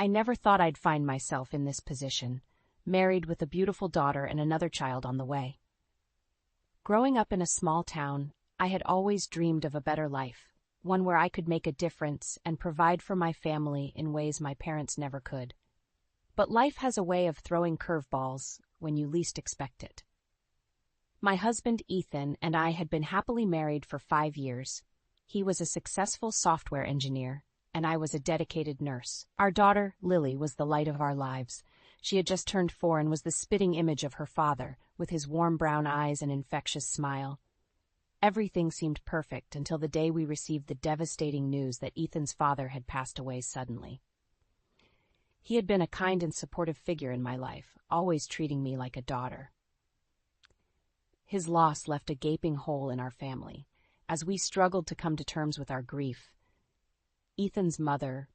I never thought I'd find myself in this position, married with a beautiful daughter and another child on the way. Growing up in a small town, I had always dreamed of a better life, one where I could make a difference and provide for my family in ways my parents never could. But life has a way of throwing curveballs when you least expect it. My husband Ethan and I had been happily married for 5 years. He was a successful software engineer, and I was a dedicated nurse. Our daughter, Lily, was the light of our lives. She had just turned 4 and was the spitting image of her father, with his warm brown eyes and infectious smile. Everything seemed perfect until the day we received the devastating news that Ethan's father had passed away suddenly. He had been a kind and supportive figure in my life, always treating me like a daughter. His loss left a gaping hole in our family, as we struggled to come to terms with our grief. Ethan's mother,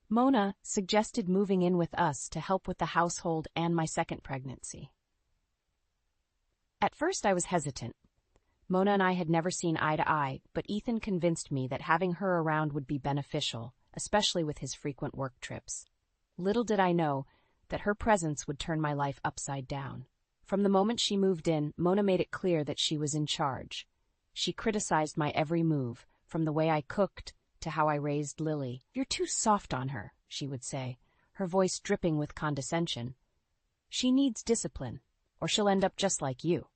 Mona, suggested moving in with us to help with the household and my second pregnancy. At first I was hesitant. Mona and I had never seen eye to eye, but Ethan convinced me that having her around would be beneficial, especially with his frequent work trips. Little did I know that her presence would turn my life upside down. From the moment she moved in, Mona made it clear that she was in charge. She criticized my every move, from the way I cooked to how I raised Lily. "You're too soft on her," she would say, her voice dripping with condescension. "She needs discipline, or she'll end up just like you."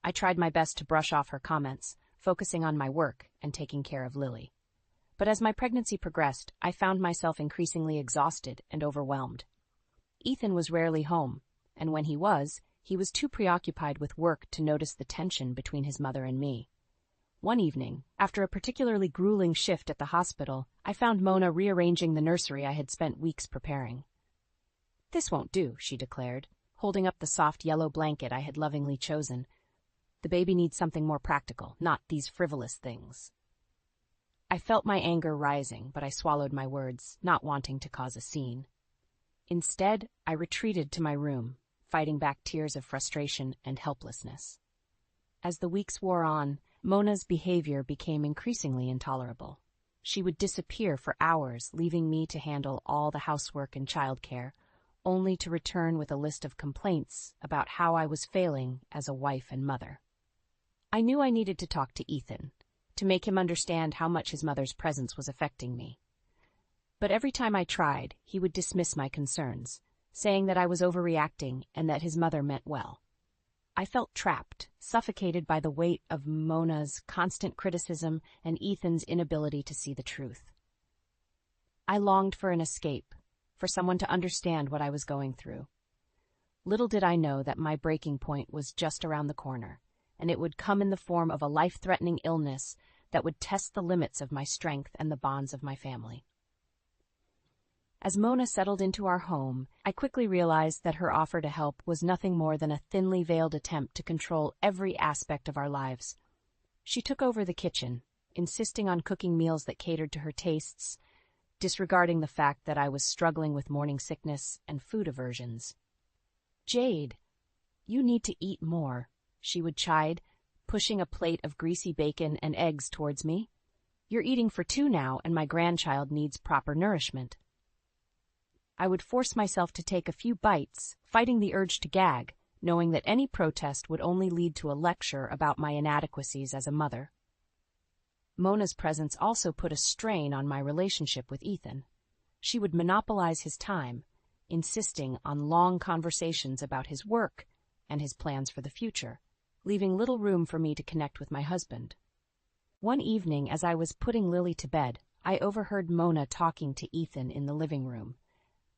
I tried my best to brush off her comments, focusing on my work and taking care of Lily. But as my pregnancy progressed, I found myself increasingly exhausted and overwhelmed. Ethan was rarely home, and when he was too preoccupied with work to notice the tension between his mother and me. One evening, after a particularly grueling shift at the hospital, I found Mona rearranging the nursery I had spent weeks preparing. "This won't do," she declared, holding up the soft yellow blanket I had lovingly chosen. "The baby needs something more practical, not these frivolous things." I felt my anger rising, but I swallowed my words, not wanting to cause a scene. Instead, I retreated to my room, fighting back tears of frustration and helplessness. As the weeks wore on, Mona's behavior became increasingly intolerable. She would disappear for hours, leaving me to handle all the housework and childcare, only to return with a list of complaints about how I was failing as a wife and mother. I knew I needed to talk to Ethan, to make him understand how much his mother's presence was affecting me. But every time I tried, he would dismiss my concerns, saying that I was overreacting and that his mother meant well. I felt trapped, suffocated by the weight of Mona's constant criticism and Ethan's inability to see the truth. I longed for an escape, for someone to understand what I was going through. Little did I know that my breaking point was just around the corner, and it would come in the form of a life-threatening illness that would test the limits of my strength and the bonds of my family. As Mona settled into our home, I quickly realized that her offer to help was nothing more than a thinly veiled attempt to control every aspect of our lives. She took over the kitchen, insisting on cooking meals that catered to her tastes, disregarding the fact that I was struggling with morning sickness and food aversions. "Jade, you need to eat more," she would chide, pushing a plate of greasy bacon and eggs towards me. "You're eating for 2 now, and my grandchild needs proper nourishment." I would force myself to take a few bites, fighting the urge to gag, knowing that any protest would only lead to a lecture about my inadequacies as a mother. Mona's presence also put a strain on my relationship with Ethan. She would monopolize his time, insisting on long conversations about his work and his plans for the future, leaving little room for me to connect with my husband. One evening, as I was putting Lily to bed, I overheard Mona talking to Ethan in the living room.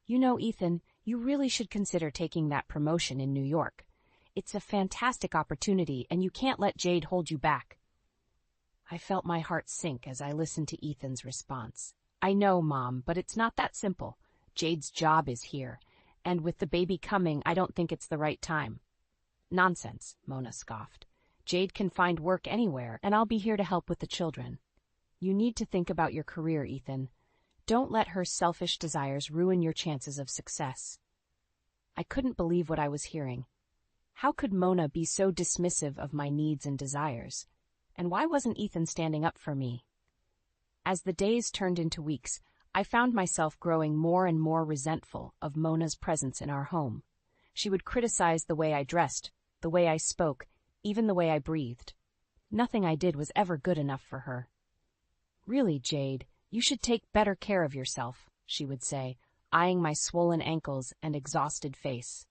"You know, Ethan, you really should consider taking that promotion in New York. It's a fantastic opportunity, and you can't let Jade hold you back." I felt my heart sink as I listened to Ethan's response. "I know, Mom, but it's not that simple. Jade's job is here, and with the baby coming, I don't think it's the right time." "Nonsense," Mona scoffed. "Jade can find work anywhere, and I'll be here to help with the children. You need to think about your career, Ethan. Don't let her selfish desires ruin your chances of success." I couldn't believe what I was hearing. How could Mona be so dismissive of my needs and desires? And why wasn't Ethan standing up for me? As the days turned into weeks, I found myself growing more and more resentful of Mona's presence in our home. She would criticize the way I dressed, the way I spoke, even the way I breathed. Nothing I did was ever good enough for her. "Really, Jade, you should take better care of yourself," she would say, eyeing my swollen ankles and exhausted face.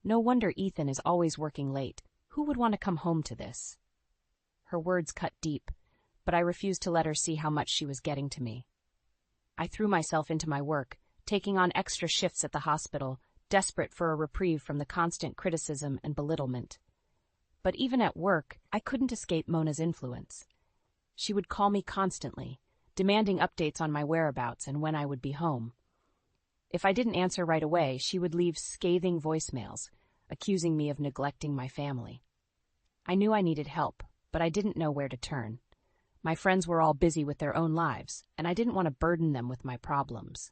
"No wonder Ethan is always working late. Who would want to come home to this?" Her words cut deep, but I refused to let her see how much she was getting to me. I threw myself into my work, taking on extra shifts at the hospital, desperate for a reprieve from the constant criticism and belittlement. But even at work, I couldn't escape Mona's influence. She would call me constantly, demanding updates on my whereabouts and when I would be home. If I didn't answer right away, she would leave scathing voicemails, accusing me of neglecting my family. I knew I needed help, but I didn't know where to turn. My friends were all busy with their own lives, and I didn't want to burden them with my problems.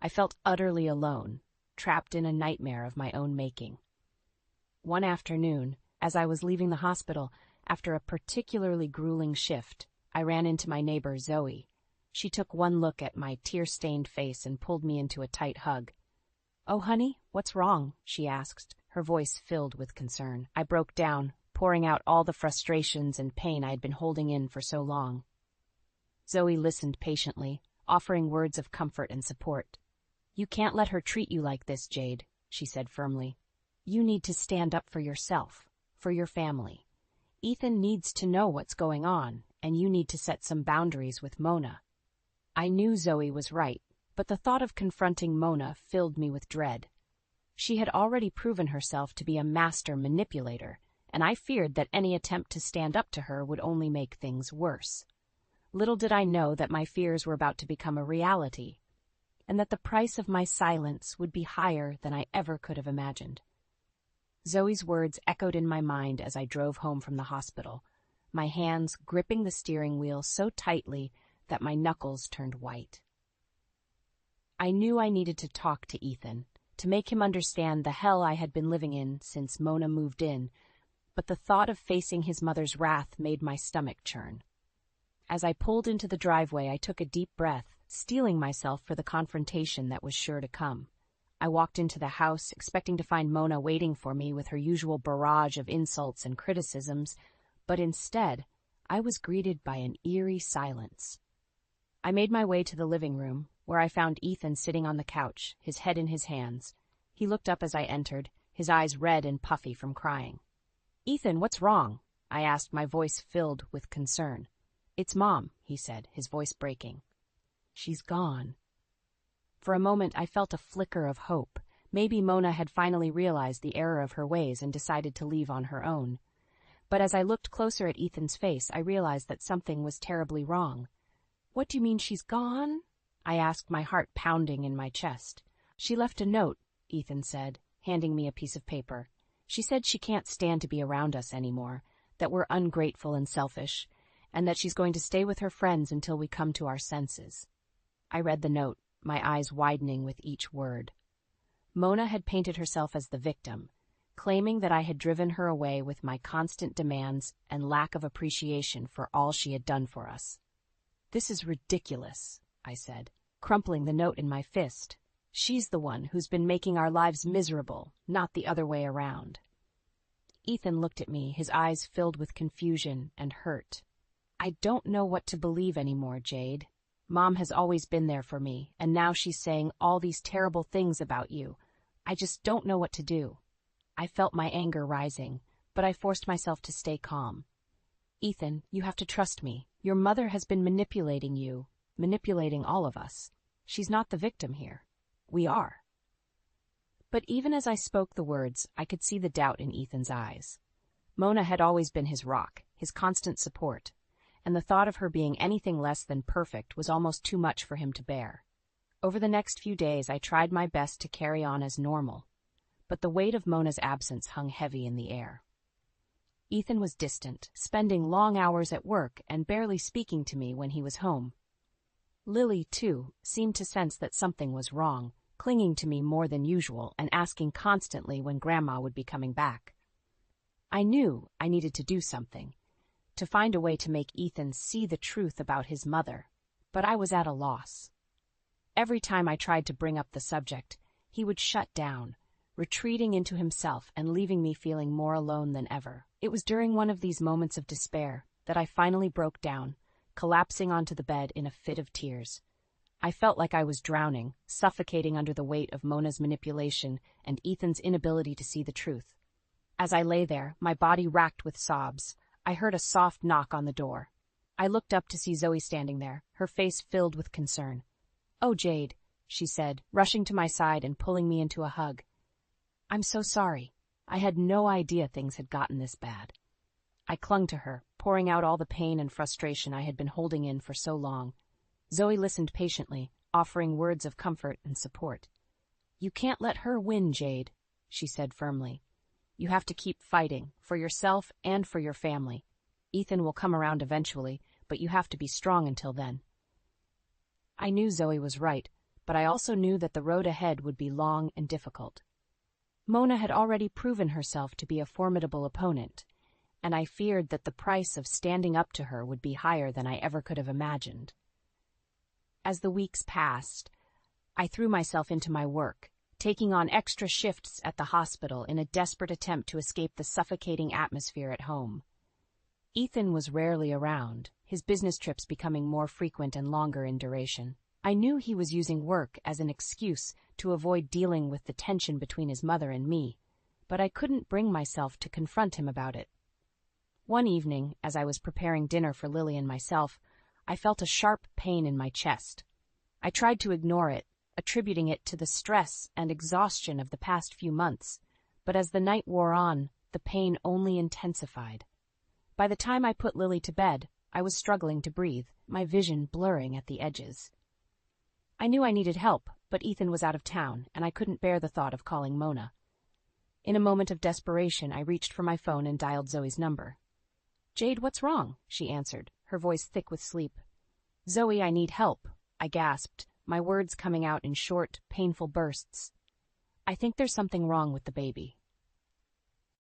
I felt utterly alone, trapped in a nightmare of my own making. One afternoon, as I was leaving the hospital after a particularly grueling shift, I ran into my neighbor, Zoe. She took one look at my tear-stained face and pulled me into a tight hug. "Oh, honey, what's wrong?" she asked, her voice filled with concern. I broke down, pouring out all the frustrations and pain I had been holding in for so long. Zoe listened patiently, offering words of comfort and support. "You can't let her treat you like this, Jade," she said firmly. "You need to stand up for yourself, for your family. Ethan needs to know what's going on, and you need to set some boundaries with Mona." I knew Zoe was right, but the thought of confronting Mona filled me with dread. She had already proven herself to be a master manipulator, and I feared that any attempt to stand up to her would only make things worse. Little did I know that my fears were about to become a reality, and that the price of my silence would be higher than I ever could have imagined. Zoe's words echoed in my mind as I drove home from the hospital, my hands gripping the steering wheel so tightly that my knuckles turned white. I knew I needed to talk to Ethan, to make him understand the hell I had been living in since Mona moved in, but the thought of facing his mother's wrath made my stomach churn. As I pulled into the driveway, I took a deep breath, steeling myself for the confrontation that was sure to come. I walked into the house, expecting to find Mona waiting for me with her usual barrage of insults and criticisms, but instead, I was greeted by an eerie silence. I made my way to the living room, where I found Ethan sitting on the couch, his head in his hands. He looked up as I entered, his eyes red and puffy from crying. "Ethan, what's wrong?" I asked, my voice filled with concern. "It's Mom," he said, his voice breaking. "She's gone." For a moment I felt a flicker of hope. Maybe Mona had finally realized the error of her ways and decided to leave on her own. But as I looked closer at Ethan's face, I realized that something was terribly wrong. "What do you mean she's gone?" I asked, my heart pounding in my chest. "She left a note," Ethan said, handing me a piece of paper. "She said she can't stand to be around us anymore, that we're ungrateful and selfish, and that she's going to stay with her friends until we come to our senses." I read the note, my eyes widening with each word. Mona had painted herself as the victim, claiming that I had driven her away with my constant demands and lack of appreciation for all she had done for us. "This is ridiculous," I said, crumpling the note in my fist. "She's the one who's been making our lives miserable, not the other way around." Ethan looked at me, his eyes filled with confusion and hurt. "I don't know what to believe anymore, Jade. Mom has always been there for me, and now she's saying all these terrible things about you. I just don't know what to do." I felt my anger rising, but I forced myself to stay calm. "Ethan, you have to trust me. Your mother has been manipulating you, manipulating all of us. She's not the victim here. We are." But even as I spoke the words, I could see the doubt in Ethan's eyes. Mona had always been his rock, his constant support, and the thought of her being anything less than perfect was almost too much for him to bear. Over the next few days, I tried my best to carry on as normal, but the weight of Mona's absence hung heavy in the air. Ethan was distant, spending long hours at work and barely speaking to me when he was home. Lily, too, seemed to sense that something was wrong, clinging to me more than usual and asking constantly when Grandma would be coming back. I knew I needed to do something, to find a way to make Ethan see the truth about his mother, but I was at a loss. Every time I tried to bring up the subject, he would shut down, retreating into himself and leaving me feeling more alone than ever. It was during one of these moments of despair that I finally broke down, collapsing onto the bed in a fit of tears. I felt like I was drowning, suffocating under the weight of Mona's manipulation and Ethan's inability to see the truth. As I lay there, my body racked with sobs, I heard a soft knock on the door. I looked up to see Zoe standing there, her face filled with concern. "Oh, Jade," she said, rushing to my side and pulling me into a hug. "I'm so sorry. I had no idea things had gotten this bad." I clung to her, pouring out all the pain and frustration I had been holding in for so long. Zoe listened patiently, offering words of comfort and support. "You can't let her win, Jade," she said firmly. "You have to keep fighting, for yourself and for your family. Ethan will come around eventually, but you have to be strong until then." I knew Zoe was right, but I also knew that the road ahead would be long and difficult. Mona had already proven herself to be a formidable opponent, and I feared that the price of standing up to her would be higher than I ever could have imagined. As the weeks passed, I threw myself into my work, taking on extra shifts at the hospital in a desperate attempt to escape the suffocating atmosphere at home. Ethan was rarely around, his business trips becoming more frequent and longer in duration. I knew he was using work as an excuse to avoid dealing with the tension between his mother and me, but I couldn't bring myself to confront him about it. One evening, as I was preparing dinner for Lily and myself, I felt a sharp pain in my chest. I tried to ignore it, attributing it to the stress and exhaustion of the past few months, but as the night wore on, the pain only intensified. By the time I put Lily to bed, I was struggling to breathe, my vision blurring at the edges. I knew I needed help, but Ethan was out of town, and I couldn't bear the thought of calling Mona. In a moment of desperation, I reached for my phone and dialed Zoe's number. "Jade, what's wrong?" she answered, her voice thick with sleep. "Zoe, I need help," I gasped, my words coming out in short, painful bursts. "I think there's something wrong with the baby."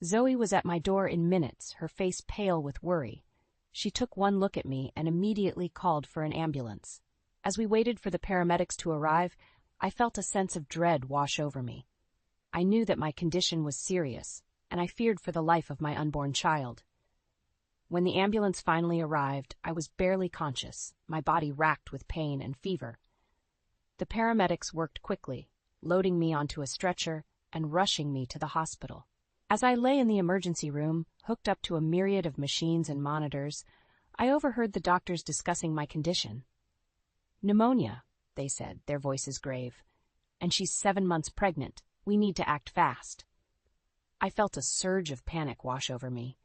Zoe was at my door in minutes, her face pale with worry. She took one look at me and immediately called for an ambulance. As we waited for the paramedics to arrive, I felt a sense of dread wash over me. I knew that my condition was serious, and I feared for the life of my unborn child. When the ambulance finally arrived, I was barely conscious, my body racked with pain and fever. The paramedics worked quickly, loading me onto a stretcher and rushing me to the hospital. As I lay in the emergency room, hooked up to a myriad of machines and monitors, I overheard the doctors discussing my condition. "Pneumonia," they said, their voices grave. "And she's 7 months pregnant. We need to act fast." I felt a surge of panic wash over me.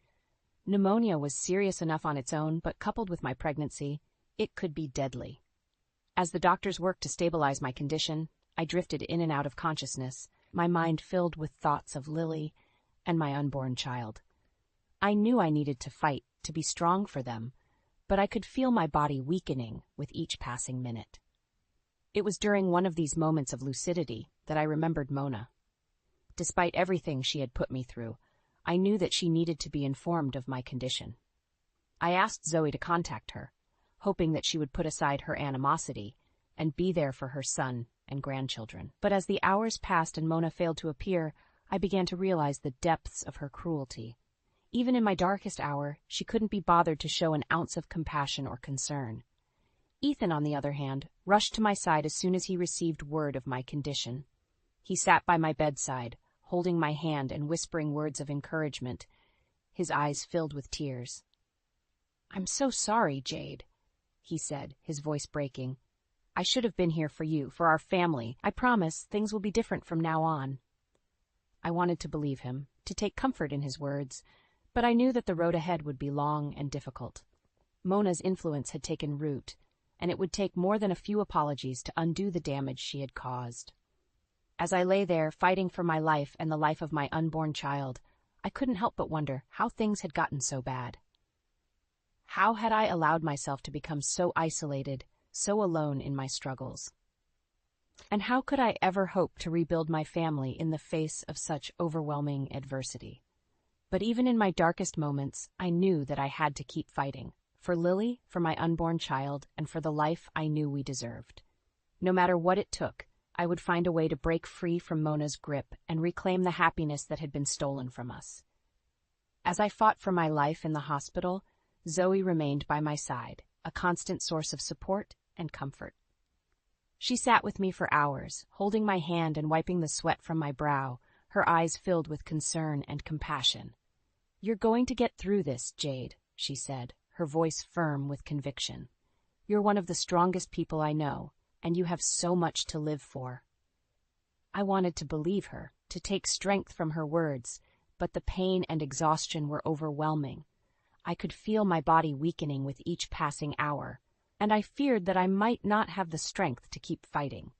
Pneumonia was serious enough on its own, but coupled with my pregnancy, it could be deadly. As the doctors worked to stabilize my condition, I drifted in and out of consciousness, my mind filled with thoughts of Lily and my unborn child. I knew I needed to fight, to be strong for them, but I could feel my body weakening with each passing minute. It was during one of these moments of lucidity that I remembered Mona. Despite everything she had put me through, I knew that she needed to be informed of my condition. I asked Zoe to contact her, hoping that she would put aside her animosity and be there for her son and grandchildren. But as the hours passed and Mona failed to appear, I began to realize the depths of her cruelty. Even in my darkest hour, she couldn't be bothered to show an ounce of compassion or concern. Ethan, on the other hand, rushed to my side as soon as he received word of my condition. He sat by my bedside, holding my hand and whispering words of encouragement, his eyes filled with tears. "I'm so sorry, Jade," he said, his voice breaking. "I should have been here for you, for our family. I promise things will be different from now on." I wanted to believe him, to take comfort in his words, but I knew that the road ahead would be long and difficult. Mona's influence had taken root, and it would take more than a few apologies to undo the damage she had caused. As I lay there, fighting for my life and the life of my unborn child, I couldn't help but wonder how things had gotten so bad. How had I allowed myself to become so isolated, so alone in my struggles? And how could I ever hope to rebuild my family in the face of such overwhelming adversity? But even in my darkest moments, I knew that I had to keep fighting, for Lily, for my unborn child, and for the life I knew we deserved. No matter what it took, I would find a way to break free from Mona's grip and reclaim the happiness that had been stolen from us. As I fought for my life in the hospital, Zoe remained by my side, a constant source of support and comfort. She sat with me for hours, holding my hand and wiping the sweat from my brow, her eyes filled with concern and compassion. "You're going to get through this, Jade," she said, her voice firm with conviction. "You're one of the strongest people I know, and you have so much to live for." I wanted to believe her, to take strength from her words, but the pain and exhaustion were overwhelming. I could feel my body weakening with each passing hour, and I feared that I might not have the strength to keep fighting.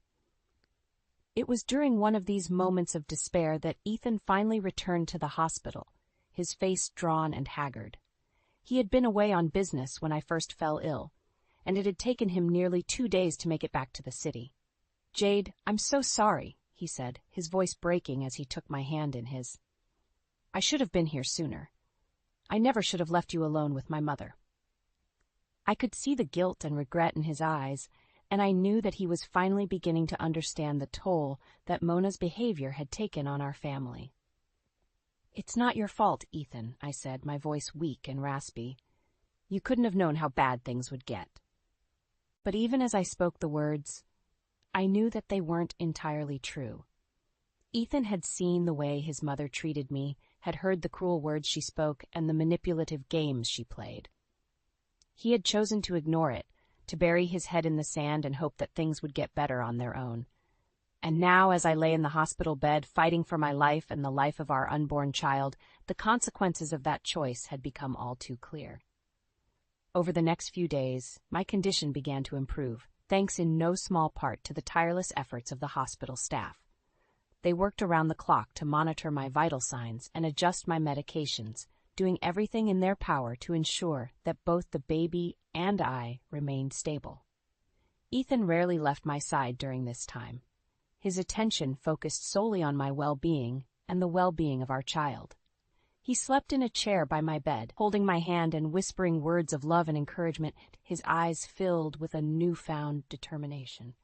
It was during one of these moments of despair that Ethan finally returned to the hospital, his face drawn and haggard. He had been away on business when I first fell ill, and it had taken him nearly 2 days to make it back to the city. "Jade, I'm so sorry," he said, his voice breaking as he took my hand in his. "I should have been here sooner. I never should have left you alone with my mother." I could see the guilt and regret in his eyes, and I knew that he was finally beginning to understand the toll that Mona's behavior had taken on our family. "It's not your fault, Ethan," I said, my voice weak and raspy. "You couldn't have known how bad things would get." But even as I spoke the words, I knew that they weren't entirely true. Ethan had seen the way his mother treated me, had heard the cruel words she spoke and the manipulative games she played. He had chosen to ignore it, to bury his head in the sand and hope that things would get better on their own. And now, as I lay in the hospital bed, fighting for my life and the life of our unborn child, the consequences of that choice had become all too clear. Over the next few days, my condition began to improve, thanks in no small part to the tireless efforts of the hospital staff. They worked around the clock to monitor my vital signs and adjust my medications, doing everything in their power to ensure that both the baby and I remained stable. Ethan rarely left my side during this time. His attention focused solely on my well-being and the well-being of our child. He slept in a chair by my bed, holding my hand and whispering words of love and encouragement, his eyes filled with a newfound determination.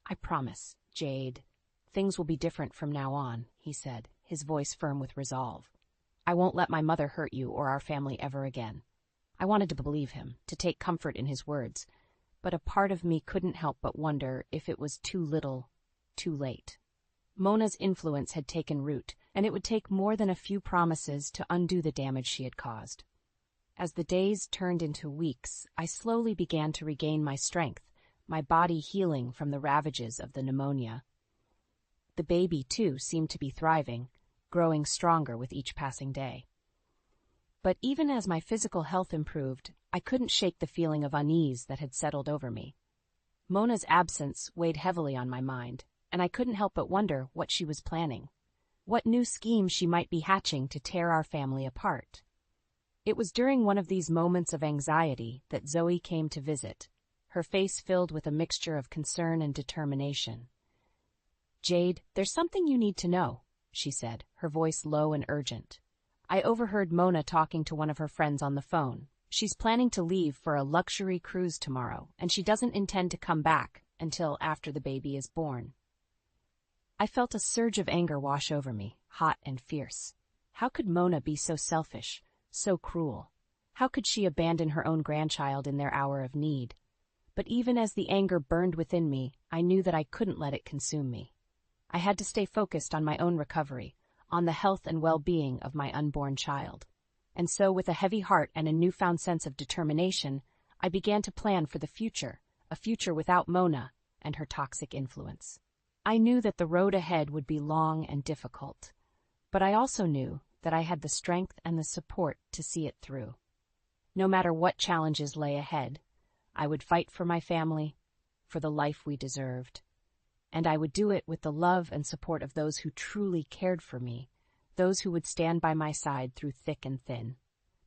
"I promise, Jade, things will be different from now on," he said, his voice firm with resolve. "I won't let my mother hurt you or our family ever again." I wanted to believe him, to take comfort in his words, but a part of me couldn't help but wonder if it was too little, too late. Mona's influence had taken root, and it would take more than a few promises to undo the damage she had caused. As the days turned into weeks, I slowly began to regain my strength, my body healing from the ravages of the pneumonia. The baby, too, seemed to be thriving, growing stronger with each passing day. But even as my physical health improved, I couldn't shake the feeling of unease that had settled over me. Mona's absence weighed heavily on my mind, and I couldn't help but wonder what she was planning, what new scheme she might be hatching to tear our family apart. It was during one of these moments of anxiety that Zoe came to visit, her face filled with a mixture of concern and determination. "Jade, there's something you need to know," she said, her voice low and urgent. "I overheard Mona talking to one of her friends on the phone. She's planning to leave for a luxury cruise tomorrow, and she doesn't intend to come back until after the baby is born." I felt a surge of anger wash over me, hot and fierce. How could Mona be so selfish, so cruel? How could she abandon her own grandchild in their hour of need? But even as the anger burned within me, I knew that I couldn't let it consume me. I had to stay focused on my own recovery, on the health and well-being of my unborn child. And so, with a heavy heart and a newfound sense of determination, I began to plan for the future, a future without Mona and her toxic influence. I knew that the road ahead would be long and difficult, but I also knew that I had the strength and the support to see it through. No matter what challenges lay ahead, I would fight for my family, for the life we deserved. And I would do it with the love and support of those who truly cared for me, those who would stand by my side through thick and thin.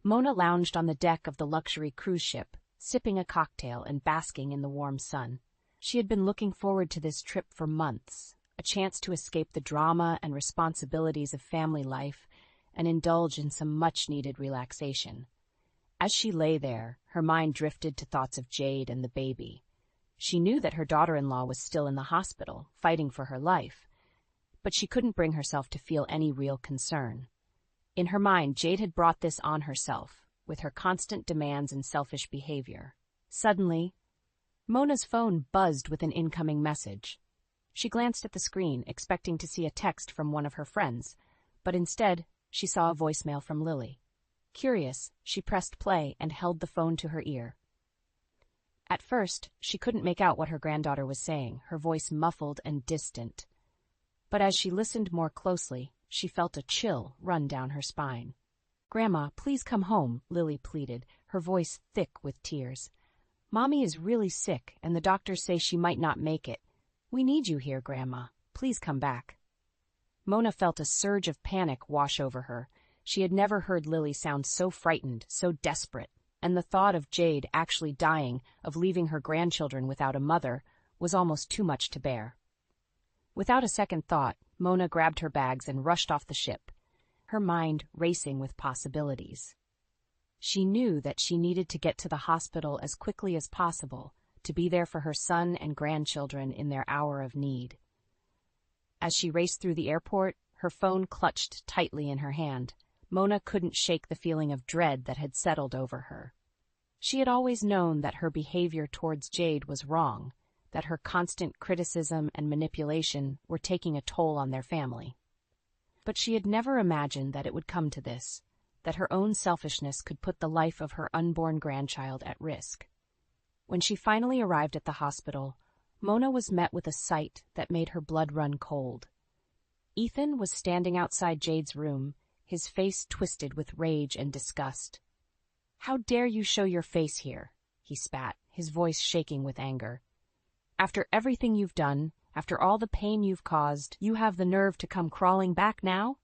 Mona lounged on the deck of the luxury cruise ship, sipping a cocktail and basking in the warm sun. She had been looking forward to this trip for months, a chance to escape the drama and responsibilities of family life and indulge in some much-needed relaxation. As she lay there, her mind drifted to thoughts of Jade and the baby. She knew that her daughter-in-law was still in the hospital, fighting for her life, but she couldn't bring herself to feel any real concern. In her mind, Jade had brought this on herself, with her constant demands and selfish behavior. Suddenly, Mona's phone buzzed with an incoming message. She glanced at the screen, expecting to see a text from one of her friends, but instead, she saw a voicemail from Lily. Curious, she pressed play and held the phone to her ear. At first, she couldn't make out what her granddaughter was saying, her voice muffled and distant. But as she listened more closely, she felt a chill run down her spine. "Grandma, please come home," Lily pleaded, her voice thick with tears. "Mommy is really sick, and the doctors say she might not make it. We need you here, Grandma. Please come back." Mona felt a surge of panic wash over her. She had never heard Lily sound so frightened, so desperate, and the thought of Jade actually dying, of leaving her grandchildren without a mother, was almost too much to bear. Without a second thought, Mona grabbed her bags and rushed off the ship, her mind racing with possibilities. She knew that she needed to get to the hospital as quickly as possible, to be there for her son and grandchildren in their hour of need. As she raced through the airport, her phone clutched tightly in her hand. Mona couldn't shake the feeling of dread that had settled over her. She had always known that her behavior towards Jade was wrong, that her constant criticism and manipulation were taking a toll on their family. But she had never imagined that it would come to this, that her own selfishness could put the life of her unborn grandchild at risk. When she finally arrived at the hospital, Mona was met with a sight that made her blood run cold. Ethan was standing outside Jade's room, his face twisted with rage and disgust. "How dare you show your face here?" he spat, his voice shaking with anger. "After everything you've done, after all the pain you've caused, you have the nerve to come crawling back now?"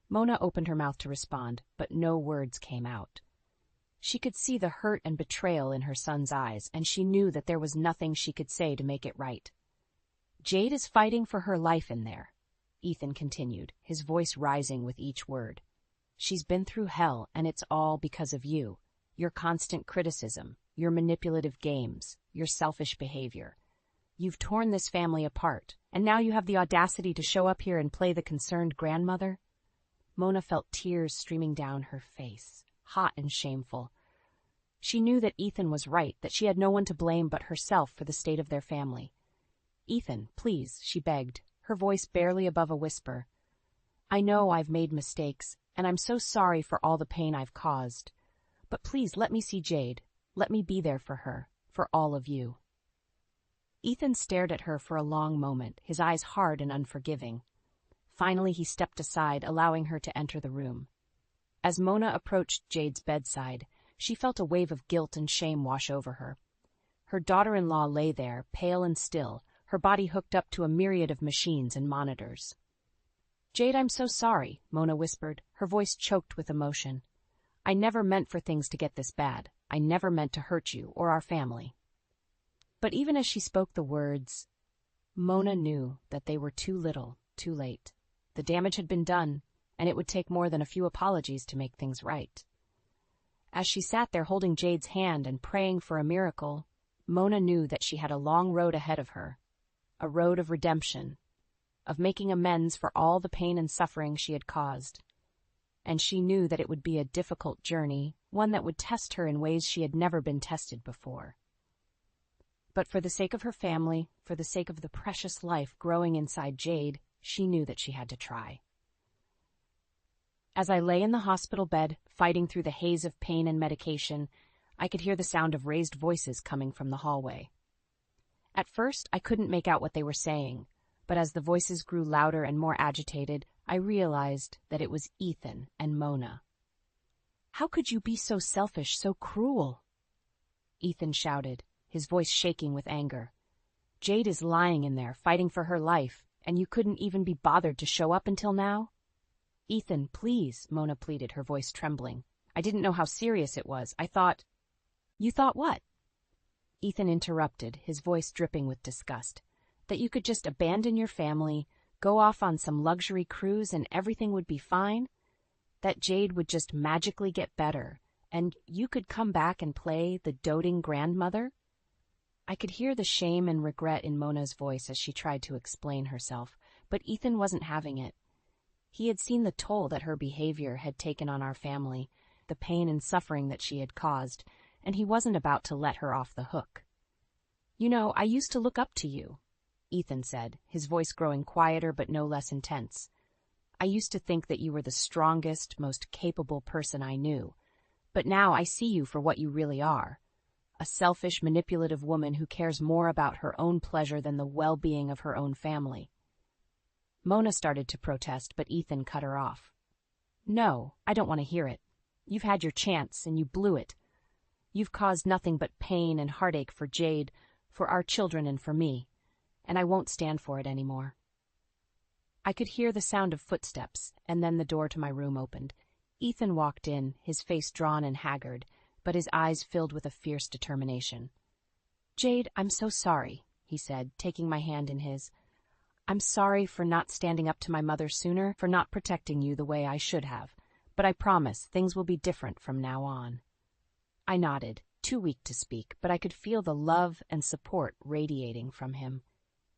Mona opened her mouth to respond, but no words came out. She could see the hurt and betrayal in her son's eyes, and she knew that there was nothing she could say to make it right. "Jade is fighting for her life in there," Ethan continued, his voice rising with each word. "She's been through hell, and it's all because of you. Your constant criticism, your manipulative games, your selfish behavior. You've torn this family apart, and now you have the audacity to show up here and play the concerned grandmother?" Mona felt tears streaming down her face, hot and shameful. She knew that Ethan was right, that she had no one to blame but herself for the state of their family. "Ethan, please," she begged, her voice barely above a whisper. "I know I've made mistakes, and I'm so sorry for all the pain I've caused. But please let me see Jade. Let me be there for her, for all of you." Ethan stared at her for a long moment, his eyes hard and unforgiving. Finally, he stepped aside, allowing her to enter the room. As Mona approached Jade's bedside, she felt a wave of guilt and shame wash over her. Her daughter-in-law lay there, pale and still, her body hooked up to a myriad of machines and monitors. "Jade, I'm so sorry," Mona whispered, her voice choked with emotion. "I never meant for things to get this bad. I never meant to hurt you or our family." But even as she spoke the words, Mona knew that they were too little, too late. The damage had been done, and it would take more than a few apologies to make things right. As she sat there holding Jade's hand and praying for a miracle, Mona knew that she had a long road ahead of her, a road of redemption, of making amends for all the pain and suffering she had caused. And she knew that it would be a difficult journey, one that would test her in ways she had never been tested before. But for the sake of her family, for the sake of the precious life growing inside Jade, she knew that she had to try. As I lay in the hospital bed, fighting through the haze of pain and medication, I could hear the sound of raised voices coming from the hallway. At first, I couldn't make out what they were saying, but as the voices grew louder and more agitated, I realized that it was Ethan and Mona. "How could you be so selfish, so cruel?" Ethan shouted, his voice shaking with anger. "Jade is lying in there, fighting for her life, and you couldn't even be bothered to show up until now?" "Ethan, please," Mona pleaded, her voice trembling. "I didn't know how serious it was. I thought—" "You thought what?" Ethan interrupted, his voice dripping with disgust. "That you could just abandon your family, go off on some luxury cruise and everything would be fine? That Jade would just magically get better, and you could come back and play the doting grandmother?" I could hear the shame and regret in Mona's voice as she tried to explain herself, but Ethan wasn't having it. He had seen the toll that her behavior had taken on our family, the pain and suffering that she had caused, and he wasn't about to let her off the hook. "You know, I used to look up to you," Ethan said, his voice growing quieter but no less intense. "I used to think that you were the strongest, most capable person I knew. But now I see you for what you really are. A selfish, manipulative woman who cares more about her own pleasure than the well-being of her own family." Mona started to protest, but Ethan cut her off. "No, I don't want to hear it. You've had your chance, and you blew it. You've caused nothing but pain and heartache for Jade, for our children, and for me, and I won't stand for it anymore." I could hear the sound of footsteps, and then the door to my room opened. Ethan walked in, his face drawn and haggard, but his eyes filled with a fierce determination. "Jade, I'm so sorry," he said, taking my hand in his. "I'm sorry for not standing up to my mother sooner, for not protecting you the way I should have, but I promise things will be different from now on." I nodded, too weak to speak, but I could feel the love and support radiating from him.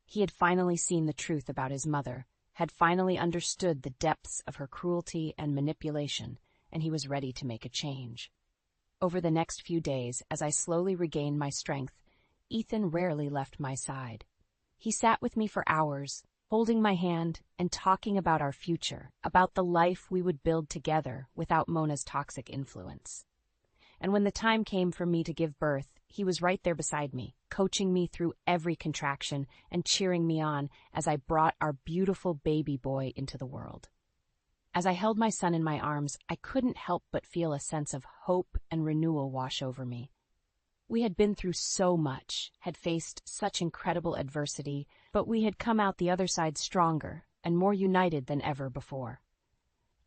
He had finally seen the truth about his mother, had finally understood the depths of her cruelty and manipulation, and he was ready to make a change. Over the next few days, as I slowly regained my strength, Ethan rarely left my side. He sat with me for hours, holding my hand and talking about our future, about the life we would build together without Mona's toxic influence. And when the time came for me to give birth, he was right there beside me, coaching me through every contraction and cheering me on as I brought our beautiful baby boy into the world. As I held my son in my arms, I couldn't help but feel a sense of hope and renewal wash over me. We had been through so much, had faced such incredible adversity, but we had come out the other side stronger and more united than ever before.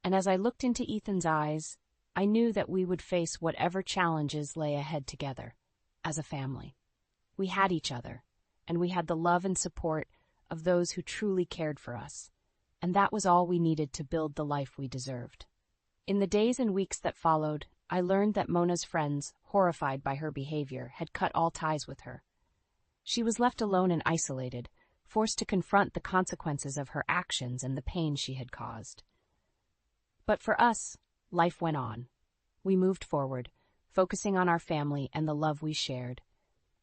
And as I looked into Ethan's eyes, I knew that we would face whatever challenges lay ahead together, as a family. We had each other, and we had the love and support of those who truly cared for us, and that was all we needed to build the life we deserved. In the days and weeks that followed, I learned that Mona's friends, horrified by her behavior, had cut all ties with her. She was left alone and isolated, forced to confront the consequences of her actions and the pain she had caused. But for us, life went on. We moved forward, focusing on our family and the love we shared.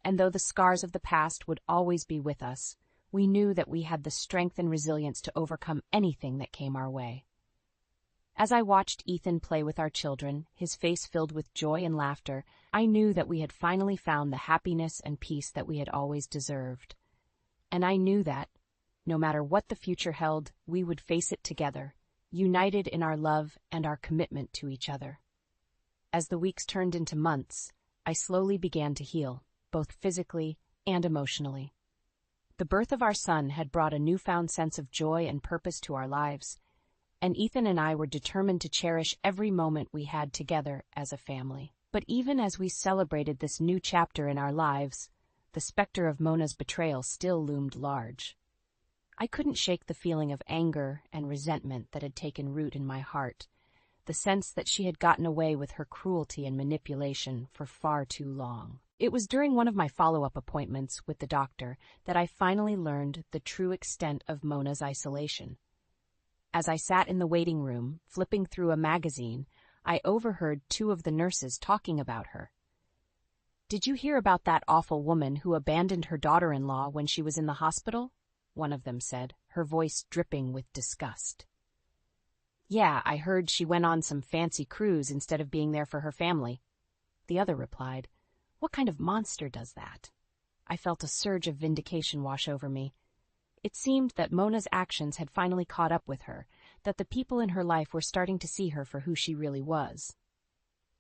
And though the scars of the past would always be with us, we knew that we had the strength and resilience to overcome anything that came our way. As I watched Ethan play with our children, his face filled with joy and laughter, I knew that we had finally found the happiness and peace that we had always deserved. And I knew that, no matter what the future held, we would face it together, united in our love and our commitment to each other. As the weeks turned into months, I slowly began to heal, both physically and emotionally. The birth of our son had brought a newfound sense of joy and purpose to our lives, and Ethan and I were determined to cherish every moment we had together as a family. But even as we celebrated this new chapter in our lives, the specter of Mona's betrayal still loomed large. I couldn't shake the feeling of anger and resentment that had taken root in my heart, the sense that she had gotten away with her cruelty and manipulation for far too long. It was during one of my follow-up appointments with the doctor that I finally learned the true extent of Mona's isolation. As I sat in the waiting room, flipping through a magazine, I overheard two of the nurses talking about her. "Did you hear about that awful woman who abandoned her daughter-in-law when she was in the hospital?" one of them said, her voice dripping with disgust. "Yeah, I heard she went on some fancy cruise instead of being there for her family," the other replied. "What kind of monster does that?" I felt a surge of vindication wash over me. It seemed that Mona's actions had finally caught up with her, that the people in her life were starting to see her for who she really was.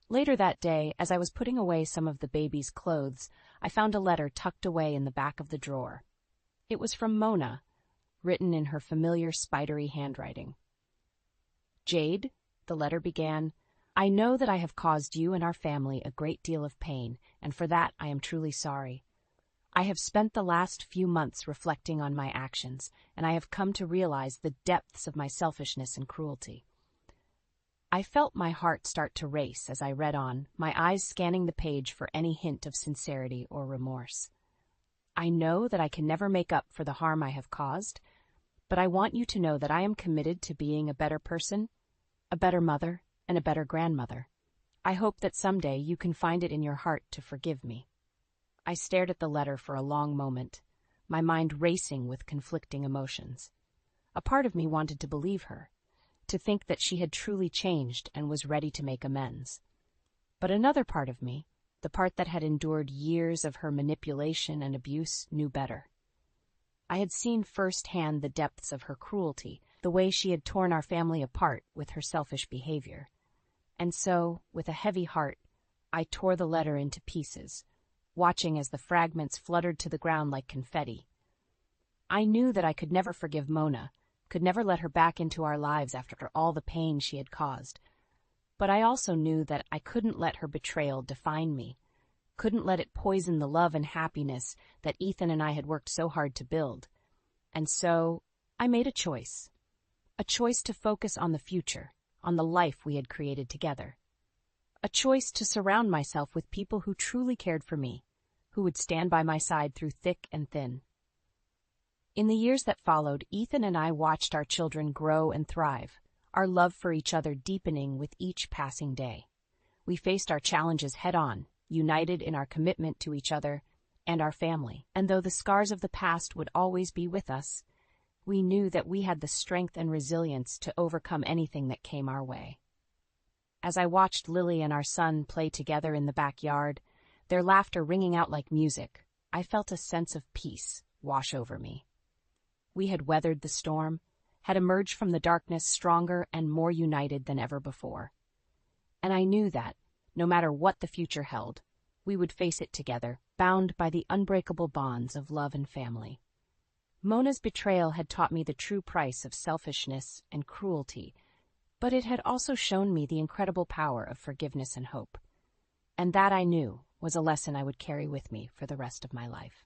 Later that day, as I was putting away some of the baby's clothes, I found a letter tucked away in the back of the drawer. It was from Mona, written in her familiar spidery handwriting. "Jade," the letter began, "I know that I have caused you and our family a great deal of pain, and for that I am truly sorry. I have spent the last few months reflecting on my actions, and I have come to realize the depths of my selfishness and cruelty." I felt my heart start to race as I read on, my eyes scanning the page for any hint of sincerity or remorse. I know that I can never make up for the harm I have caused, but I want you to know that I am committed to being a better person, a better mother, and a better grandmother. I hope that someday you can find it in your heart to forgive me." I stared at the letter for a long moment, my mind racing with conflicting emotions. A part of me wanted to believe her, to think that she had truly changed and was ready to make amends. But another part of me, the part that had endured years of her manipulation and abuse, knew better. I had seen firsthand the depths of her cruelty, the way she had torn our family apart with her selfish behavior. And so, with a heavy heart, I tore the letter into pieces, watching as the fragments fluttered to the ground like confetti. I knew that I could never forgive Mona, could never let her back into our lives after all the pain she had caused. But I also knew that I couldn't let her betrayal define me, couldn't let it poison the love and happiness that Ethan and I had worked so hard to build. And so, I made a choice to focus on the future, on the life we had created together. A choice to surround myself with people who truly cared for me, who would stand by my side through thick and thin. In the years that followed, Ethan and I watched our children grow and thrive, our love for each other deepening with each passing day. We faced our challenges head-on, united in our commitment to each other and our family. And though the scars of the past would always be with us, we knew that we had the strength and resilience to overcome anything that came our way. As I watched Lily and our son play together in the backyard, their laughter ringing out like music, I felt a sense of peace wash over me. We had weathered the storm, had emerged from the darkness stronger and more united than ever before. And I knew that, no matter what the future held, we would face it together, bound by the unbreakable bonds of love and family. Mona's betrayal had taught me the true price of selfishness and cruelty, but it had also shown me the incredible power of forgiveness and hope. And that, I knew, was a lesson I would carry with me for the rest of my life.